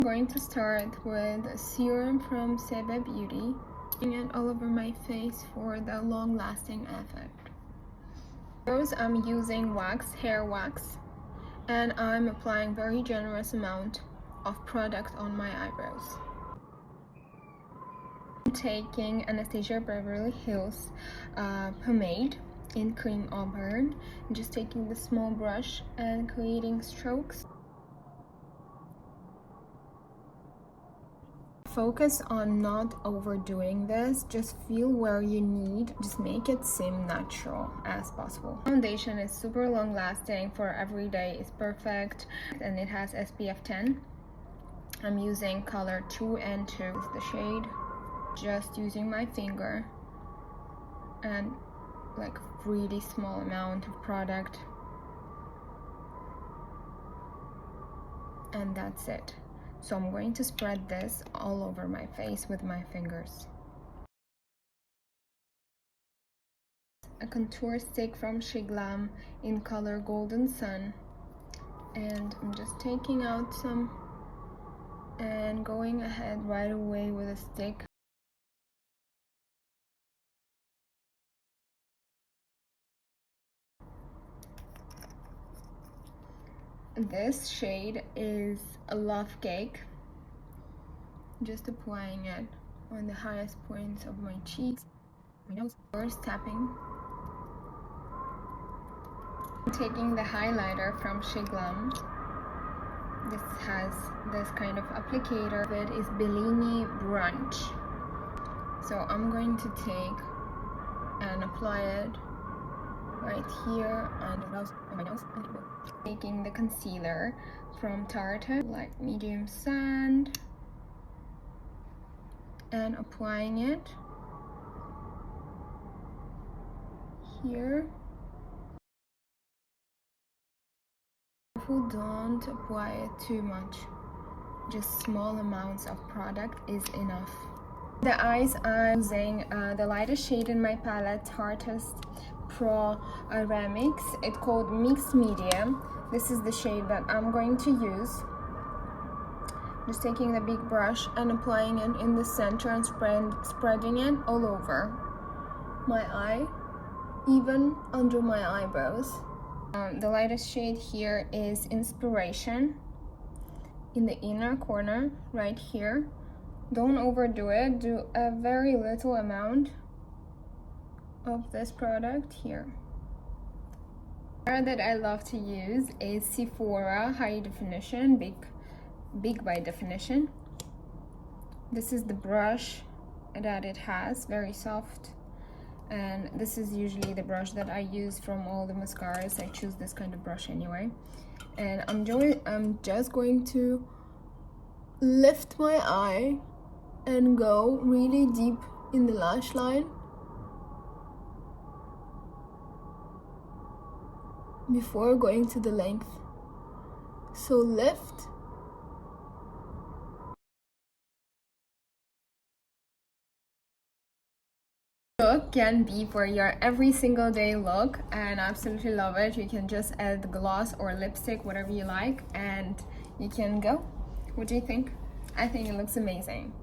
I'm going to start with a serum from Seba Beauty, putting it all over my face for the long-lasting effect. First, I'm using hair wax, and I'm applying very generous amount of product on my eyebrows. I'm taking Anastasia Beverly Hills pomade in cream auburn, and just taking the small brush and creating strokes. Focus on not overdoing this, just feel where you need, just make it seem natural as possible. Foundation is super long lasting for every day, it's perfect, and it has SPF 10. I'm using color 2 and 2 is the shade. Just using my finger and like really small amount of product, and that's it. So I'm going to spread this all over my face with my fingers. A contour stick from Sheglam in color Golden Sun, and I'm just taking out some and going ahead right away with a stick. This shade is a love cake. Just applying it on the highest points of my cheeks, my nose. First tapping. I'm taking the highlighter from Sheglam. This has this kind of applicator. It is Bellini Brunch. So I'm going to take and apply it right here on my nose. Taking the concealer from Tarte, like medium sand, and applying it here. Don't apply it too much, just small amounts of product is enough. The eyes, I'm using the lightest shade in my palette, Tarte's Pro Remix. It's called Mixed Medium. This is the shade that I'm going to use. Just taking the big brush and applying it in the center and spreading it all over my eye, even under my eyebrows. The lightest shade here is Inspiration in the inner corner right here. Don't overdo it, do a very little amount of this product here. The color that I love to use is Sephora High Definition, big by definition. This is the brush that it has, very soft, and this is usually the brush that I use from all the mascaras. I choose this kind of brush anyway, and I'm just going to lift my eye and go really deep in the lash line before going to the length. So lift, look can be for your every single day look, and I absolutely love it. You can just add the gloss or lipstick, whatever you like, and you can go. What do you think? I think it looks amazing.